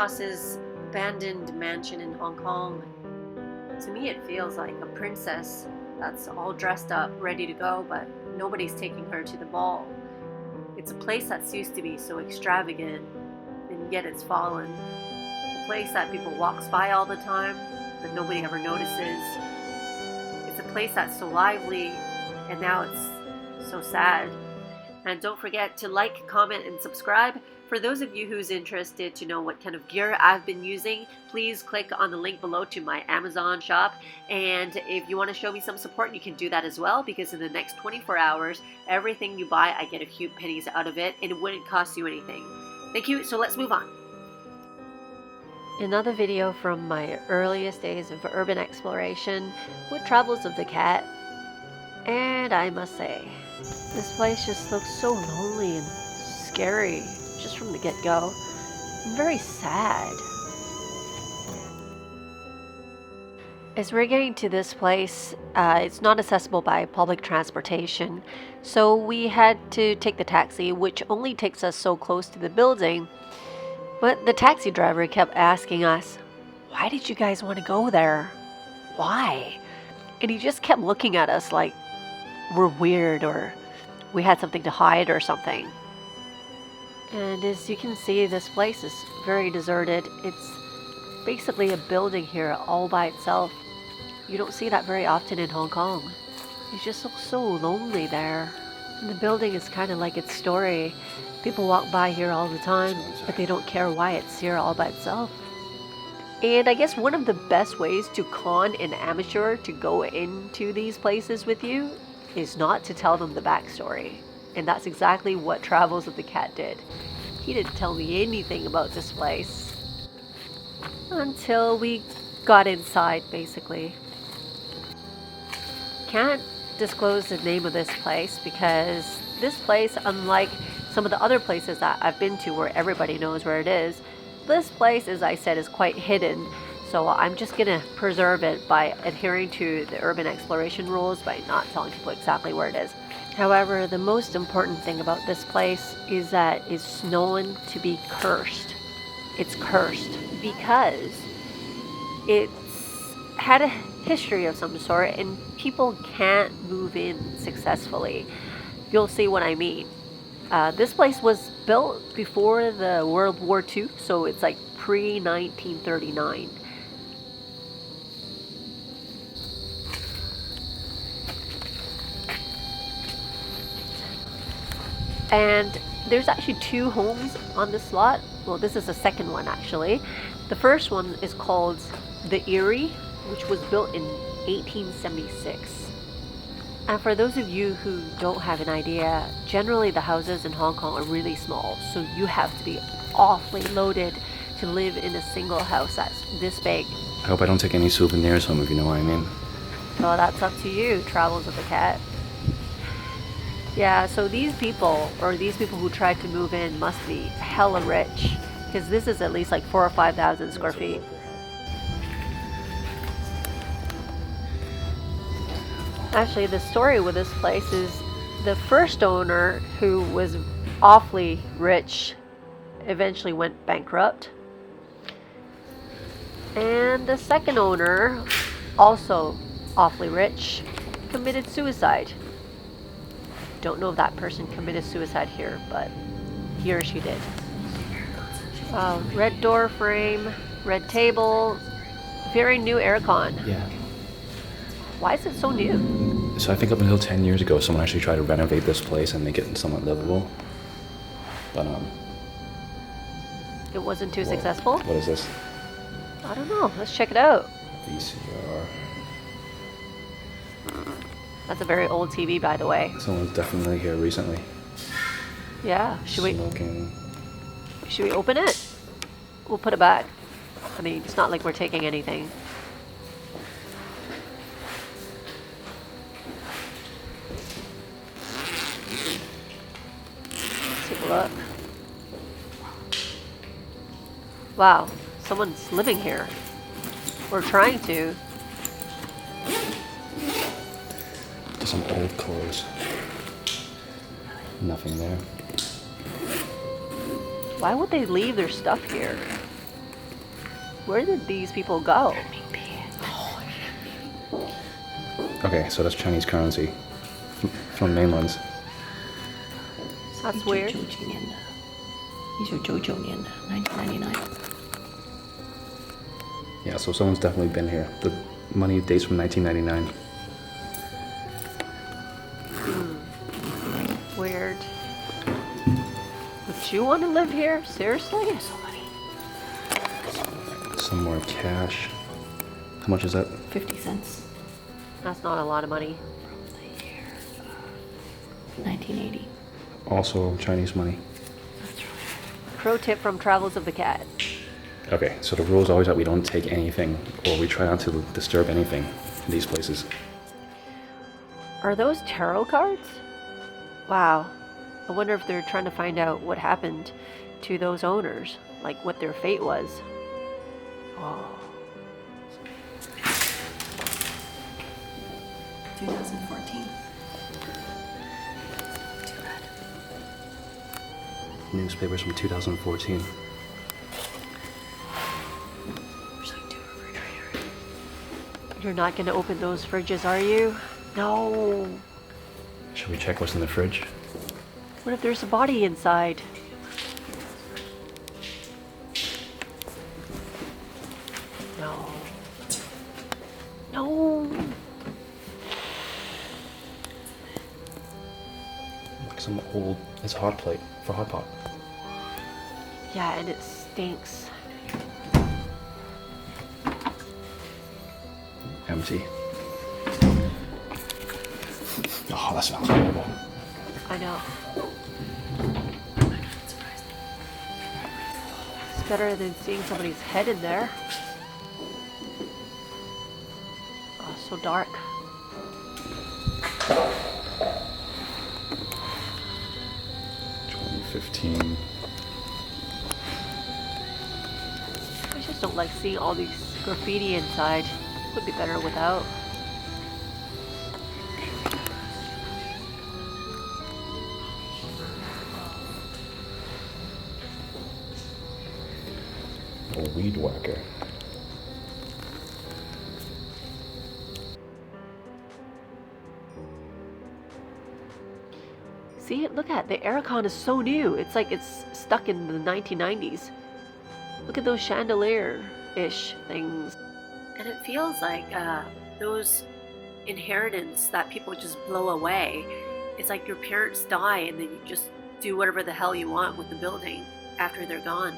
across this abandoned mansion in Hong Kong. To me, it feels like a princess that's all dressed up, ready to go, but nobody's taking her to the ball. It's a place that's used to be so extravagant, and yet it's fallen. A place that people walks by all the time, but nobody ever notices. It's a place that's so lively, and now it's so sad. And don't forget to like, comment, and subscribe. For those of you who's interested to know what kind of gear I've been using, please click on the link below to my Amazon shop. And if you want to show me some support, you can do that as well, because in the next 24 hours, everything you buy, I get a few pennies out of it, and it wouldn't cost you anything. Thank you, so let's move on. Another video from my earliest days of urban exploration with Travels of the Cat. And I must say, this place just looks so lonely and scary just from the get-go. I'm very sad. As we're getting to this place, it's not accessible by public transportation, so we had to take the taxi, which only takes us so close to the building. But the taxi driver kept asking us, "Why did you guys want to go there? Why?" And he just kept looking at us like we're weird or we had something to hide or something. And as you can see, this place is very deserted. It's basically a building here all by itself. You don't see that very often in Hong Kong. It just looks so lonely there. And the building is kind of like its story. People walk by here all the time, but they don't care why it's here all by itself. And I guess one of the best ways to con an amateur to go into these places with you is not to tell them the backstory. And that's exactly what Travels of the Cat did. He didn't tell me anything about this place until we got inside, basically. Can't disclose the name of this place because this place, unlike some of the other places that I've been to where everybody knows where it is, this place, as I said, is quite hidden. So I'm just gonna preserve it by adhering to the urban exploration rules by not telling people exactly where it is. However, the most important thing about this place is that it's known to be cursed. It's cursed because it's had a history of some sort and people can't move in successfully. You'll see what I mean. This place was built before the World War II, so it's like pre-1939. And there's actually 2 homes on this lot. Well, this is the second one actually. The first one is called the Eerie, which was built in 1876. And for those of you who don't have an idea, generally the houses in Hong Kong are really small, so you have to be awfully loaded to live in a single house that's this big. I hope I don't take any souvenirs home, if you know what I mean. Well, that's up to you, Travels of the Cat. Yeah, so these people who tried to move in must be hella rich, because this is at least like 4,000 or 5,000 square feet. Actually, the story with this place is the first owner, who was awfully rich, eventually went bankrupt. And the second owner, also awfully rich, committed suicide. Don't know if that person committed suicide here, but he or she did. Red door frame, red table, very new aircon. Yeah. Why is it so new? So I think up until 10 years ago, someone actually tried to renovate this place and make it somewhat livable. But, it wasn't too successful? What is this? I don't know. Let's check it out. VCR. That's a very old TV, by the way. Someone's definitely here recently. Yeah. Should we open it? We'll put it back. I mean, it's not like we're taking anything. Let's take a look. Wow, someone's living here. We're trying to. Some old clothes. Nothing there. Why would they leave their stuff here? Where did these people go? Okay, so that's Chinese currency from mainlands. That's weird. 1999年的1999 Yeah, so someone's definitely been here. The money dates from 1999. Weird. Would you want to live here? Seriously? Some more cash. How much is that? 50 cents That's not a lot of money. from the year 1980. Also Chinese money. That's right. Pro tip from Travels of the Cat. Okay, so the rule is always that we don't take anything, or we try not to disturb anything in these places. Are those tarot cards? Wow. I wonder if they're trying to find out what happened to those owners, like what their fate was. Oh. 2014. Too bad. Newspapers from 2014. There's like 2 refrigerators. You're not going to open those fridges, are you? No. Should we check what's in the fridge? What if there's a body inside? No. No. Like some old, it's a hot plate for hot pot. Yeah, and it stinks. Empty. Oh, that smells horrible. I know. It's better than seeing somebody's head in there. Oh, so dark. $20.15. I just don't like seeing all these graffiti inside. Would be better without. A weed whacker. See it? Look at the aircon is so new. It's like it's stuck in the 1990s. Look at those chandelier-ish things. And it feels like those inheritance that people just blow away. It's like your parents die and then you just do whatever the hell you want with the building after they're gone.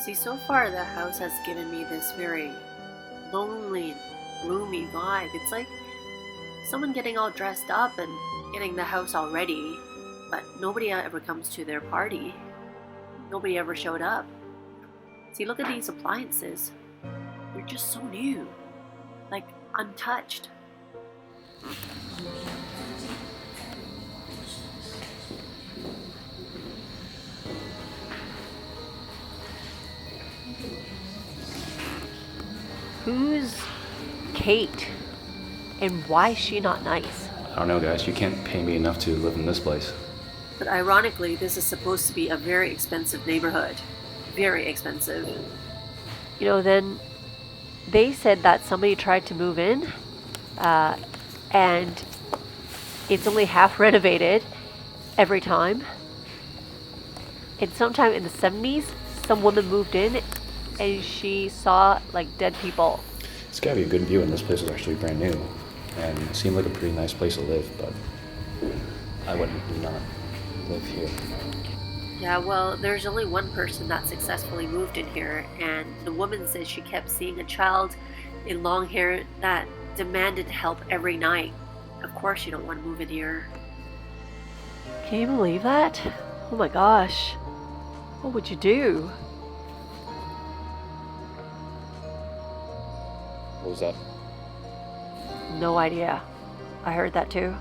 See, so far the house has given me this very lonely and gloomy vibe. It's like someone getting all dressed up and getting the house all ready, but nobody ever comes to their party. Nobody ever showed up. See, look at these appliances. They're just so new, like untouched. Who's Kate? And why is she not nice? I don't know, guys. You can't pay me enough to live in this place. But ironically, this is supposed to be a very expensive neighborhood. Very expensive. You know, then they said that somebody tried to move in, and it's only half renovated every time. And sometime in the 70s, some woman moved in and she saw like dead people. It's gotta be a good view, and this place is actually brand new. And it seemed like a pretty nice place to live, but I would not live here. Yeah, well, there's only one person that successfully moved in here, and the woman says she kept seeing a child in long hair that demanded help every night. Of course you don't want to move in here. Can you believe that? Oh my gosh. What would you do? What was that? No idea. I heard that too.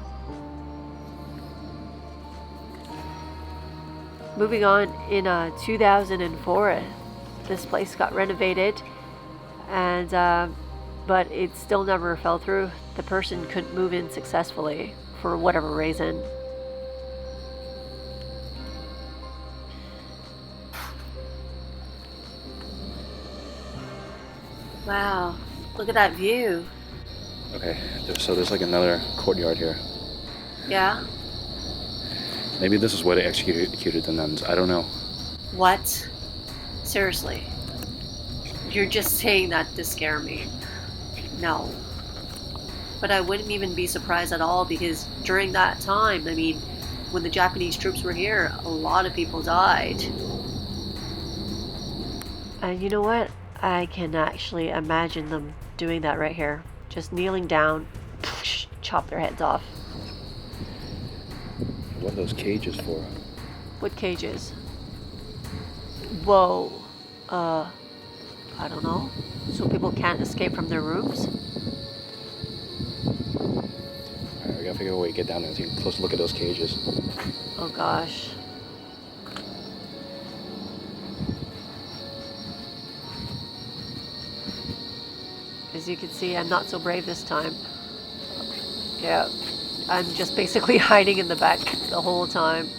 Moving on, in 2004, this place got renovated, and but it still never fell through. The person couldn't move in successfully for whatever reason. Wow, look at that view. Okay, so there's like another courtyard here. Yeah? Maybe this is where they executed the nuns. I don't know. What? Seriously. You're just saying that to scare me. No. But I wouldn't even be surprised at all because during that time, I mean, when the Japanese troops were here, a lot of people died. And you know what? I can actually imagine them doing that right here. Just kneeling down, chop their heads off. What are those cages for? What cages? Whoa. I don't know. So people can't escape from their rooms? Alright, we gotta figure out a way to get down there and take a close look at those cages. Oh gosh. As you can see, I'm not so brave this time. Yeah, I'm just basically hiding in the back the whole time.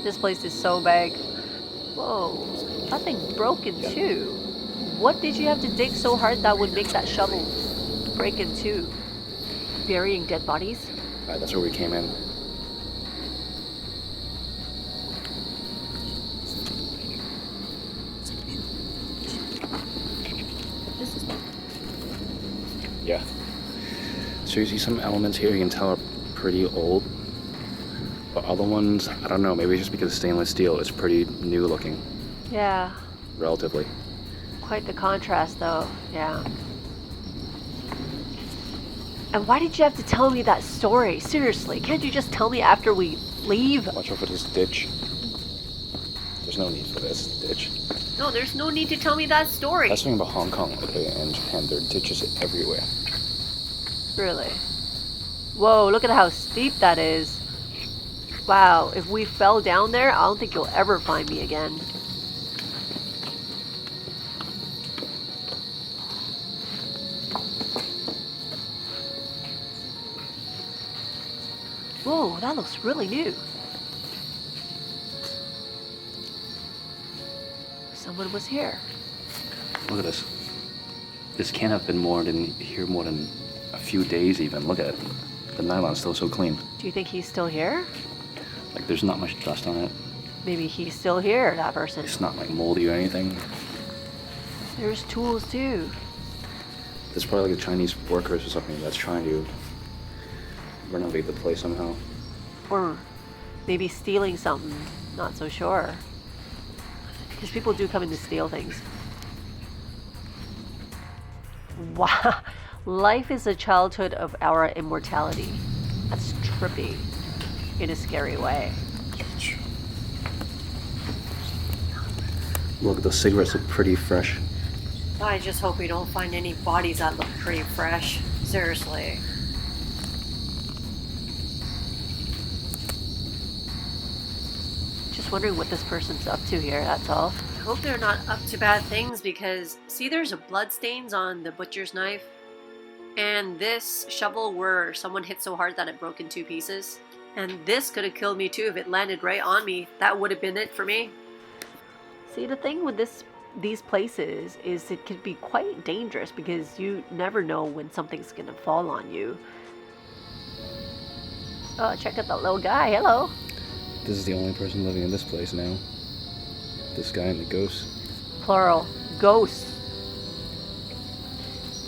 This place is so big. Whoa, that thing's broken too. What did you have to dig so hard that would make that shovel break in two? Burying dead bodies? Alright, that's where we came in. This is Yeah. So you see some elements here you can tell are pretty old. But other ones, I don't know, maybe it's just because stainless steel is pretty new looking, yeah, relatively. quite the contrast though. Yeah. And why did you have to tell me that story? Seriously, can't you just tell me after we leave? Watch out for this ditch. There's no need for this ditch. No, there's no need to tell me that story. That's something about Hong Kong, okay, and Japan. There are ditches everywhere. Really? Whoa, look at how steep that is. Wow, if we fell down there, I don't think you'll ever find me again. Whoa, that looks really new. Someone was here. Look at this. This can't have been more than a few days even. Look at it. The nylon's still so clean. Do you think he's still here? Like there's not much dust on it. Maybe he's still here, that person. It's not like moldy or anything. There's tools too. There's probably like a Chinese workers or something that's trying to renovate the place somehow. Or maybe stealing something. Not so sure. Because people do come in to steal things. Wow. Life is a childhood of our immortality. That's trippy. In a scary way. Look, those cigarettes look pretty fresh. I just hope we don't find any bodies that look pretty fresh. Seriously. Just wondering what this person's up to here, that's all. I hope they're not up to bad things because, see, there's a blood stains on the butcher's knife. And this shovel where someone hit so hard that it broke in two pieces. And this could have killed me too if it landed right on me. That would have been it for me. See, the thing with these places is it could be quite dangerous because you never know when something's gonna fall on you. Oh, check out that little guy. Hello. This is the only person living in this place now. This guy and the ghost. Plural. Ghosts.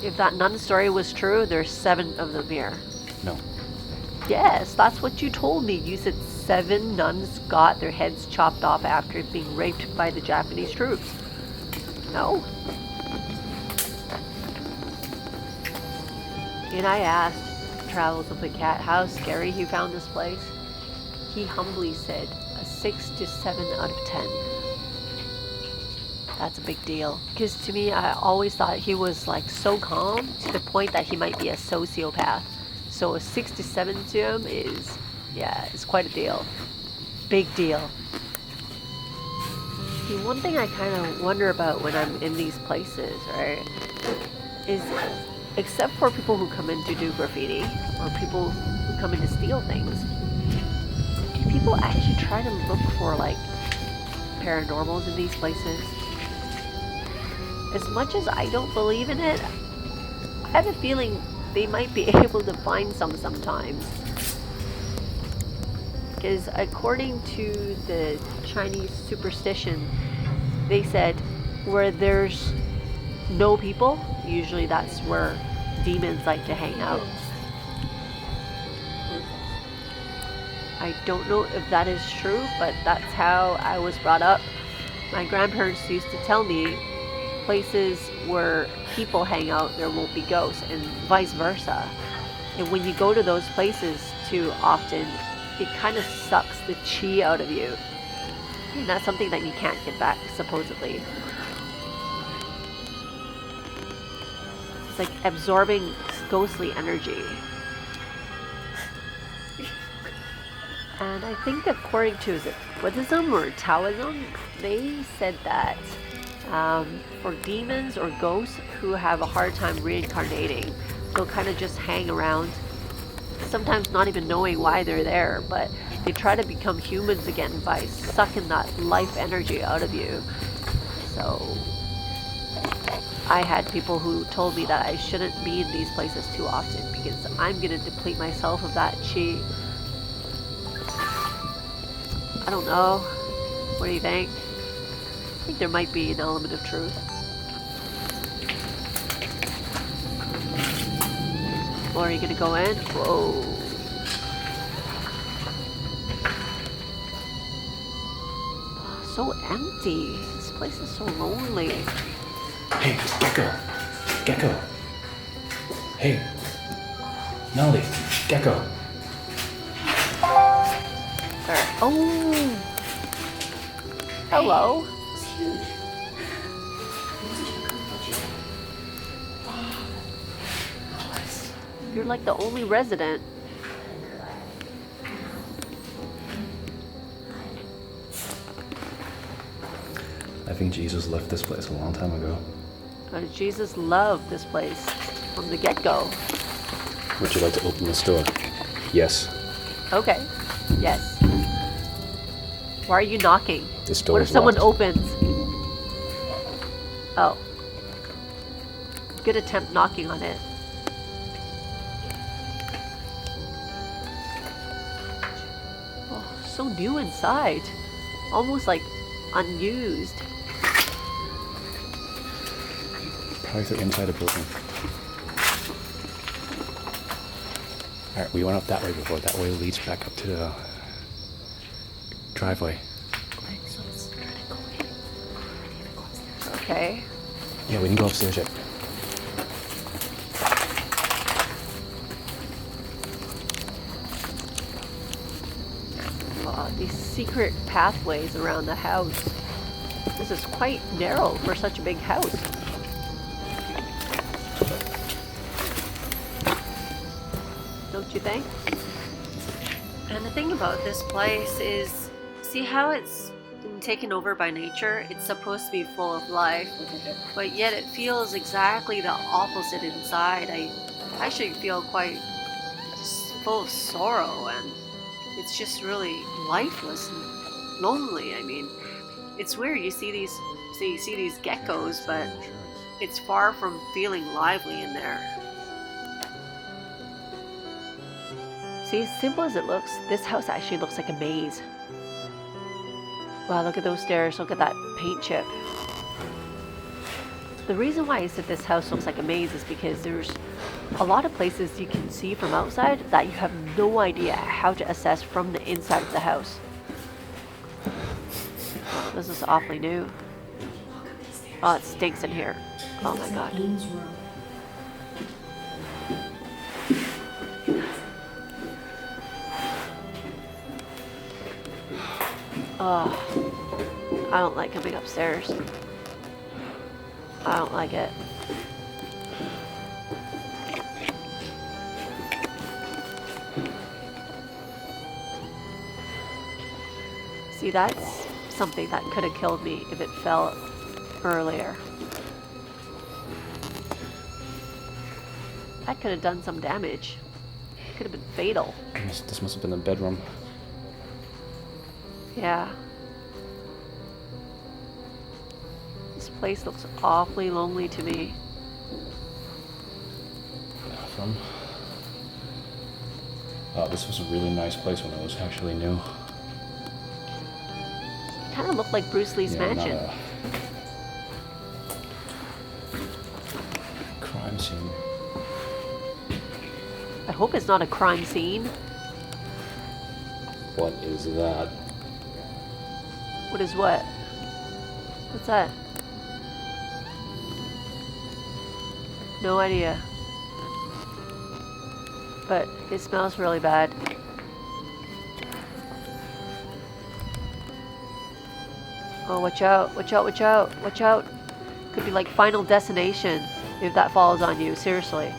If that nun story was true, there's 7 of them here. No. Yes, that's what you told me. You said 7 nuns got their heads chopped off after being raped by the Japanese troops. No? And I asked Travels with the Cat how scary he found this place. He humbly said a 6 to 7 out of 10. That's a big deal. Because to me, I always thought he was like so calm to the point that he might be a sociopath. So a 6 to 7 to him is, yeah, it's quite a deal. Big deal. See, one thing I kind of wonder about when I'm in these places, right, is except for people who come in to do graffiti or people who come in to steal things, do people actually try to look for like paranormals in these places? as much as I don't believe in it, I have a feeling they might be able to find some sometimes. Because according to the Chinese superstition, they said where there's no people, usually that's where demons like to hang out. I don't know if that is true, but that's how I was brought up. My grandparents used to tell me places where people hang out, there won't be ghosts, and vice versa. And when you go to those places too often, it kind of sucks the chi out of you. And that's something that you can't get back, supposedly. It's like absorbing ghostly energy. And I think according to, is it Buddhism or Taoism, they said that for demons or ghosts who have a hard time reincarnating, they'll kind of just hang around, sometimes not even knowing why they're there, but they try to become humans again by sucking that life energy out of you. So I had people who told me that I shouldn't be in these places too often because I'm going to deplete myself of that chi. I don't know. What do you think? I think there might be an element of truth. Or are you gonna go in? Whoa. So empty. This place is so lonely. Hey, Gecko. Gecko. Hey. Melody. Gecko. Oh. Hello. It's huge. 무슨 작은 거지? You're like the only resident. I think Jesus left this place a long time ago. Jesus loved this place from the get-go. Would you like to open this door? Yes. Okay. Yes. Why are you knocking? This door What is if someone locked. opens? Oh. Good attempt knocking on it. Oh, so new inside. Almost like unused. Probably through inside the building. Alright, we went up that way before. That way leads back up to the driveway. Okay, so let's try to go in. I need to go upstairs. Okay. Yeah, we didn't go upstairs yet. These secret pathways around the house. This is quite narrow for such a big house. Don't you think? And the thing about this place is, see how it's been taken over by nature? It's supposed to be full of life, but yet it feels exactly the opposite inside. I actually feel quite just full of sorrow, and it's just really lifeless and lonely. I mean, it's weird. You see these geckos, but it's far from feeling lively in there. See, as simple as it looks, this house actually looks like a maze. Wow, look at those stairs. Look at that paint chip. The reason why I said this house looks like a maze is because there's a lot of places you can see from outside that you have no idea how to assess from the inside of the house. This is awfully new. Oh, it stinks in here. Oh my god. Oh, I don't like coming upstairs. I don't like it. See, that's something that could have killed me if it fell earlier. That could have done some damage. It could have been fatal. This must have been the bedroom. Yeah. This place looks awfully lonely to me. Bathroom. This was a really nice place when it was actually new. Kind of looked like Bruce Lee's Yeah, mansion. not a crime scene. I hope it's not a crime scene. What is that? What is what? What's that? No idea. But it smells really bad. Oh, watch out, watch out, watch out, watch out. Could be like Final Destination if that falls on you, seriously.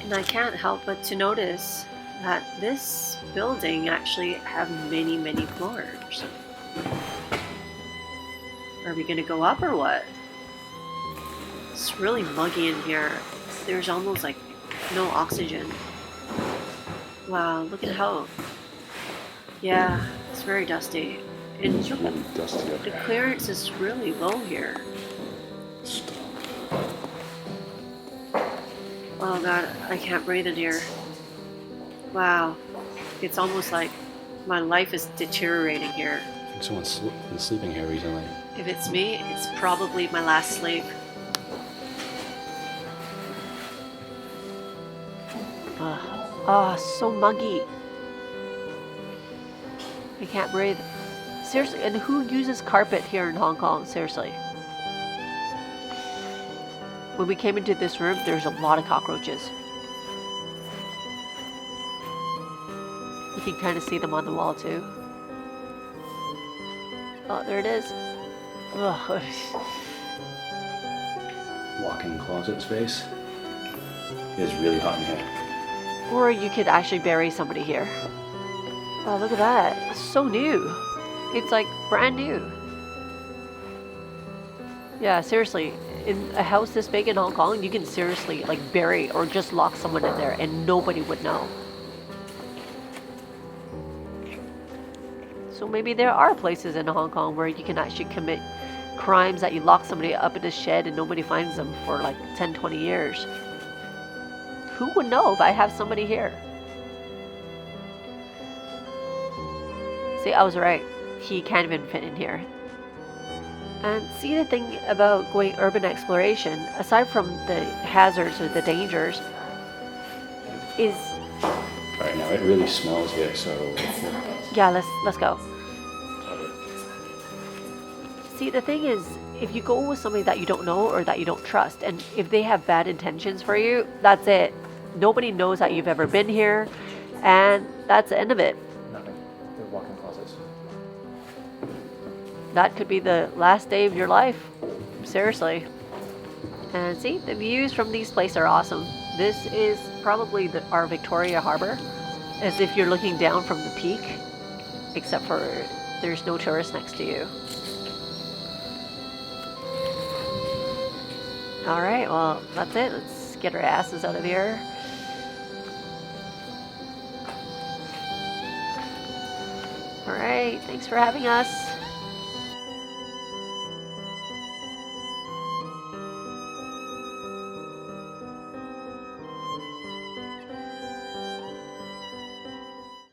And I can't help but to notice that this building actually have many, many floors. Are we gonna go up or what? It's really muggy in here. There's almost like no oxygen. Wow, look at how... Yeah, it's very dusty. And It's really dusty up the here. clearance is really low here. Stop. Oh god, I can't breathe in here. Wow. It's almost like my life is deteriorating here. I think someone's been sleeping here recently. If it's me, it's probably my last sleep. So muggy. I can't breathe. Seriously, and who uses carpet here in Hong Kong? Seriously. When we came into this room, there's a lot of cockroaches. You can kind of see them on the wall too. Oh, there it is. Ugh. Walk-in closet space. It is really hot in here. Or you could actually bury somebody here. Oh, look at that. It's so new. It's like brand new. Yeah, seriously. In a house this big in Hong Kong, you can seriously like bury or just lock someone in there and nobody would know. So maybe there are places in Hong Kong where you can actually commit crimes that you lock somebody up in a shed and nobody finds them for like 10, 20 years. Who would know if I have somebody here? See, I was right. He can't even fit in here. And see, the thing about going urban exploration, aside from the hazards or the dangers, is... Alright, now it really smells here, so... Yeah, let's go. See, the thing is, if you go with somebody that you don't know or that you don't trust, and if they have bad intentions for you, that's it. Nobody knows that you've ever been here, and that's the end of it. Nothing. They're walk-in closets. That could be the last day of your life. Seriously. And see, the views from these places are awesome. This is probably our Victoria Harbour, as if you're looking down from the peak, except for there's no tourists next to you. Alright, well, that's it. Let's get our asses out of here. Alright, thanks for having us.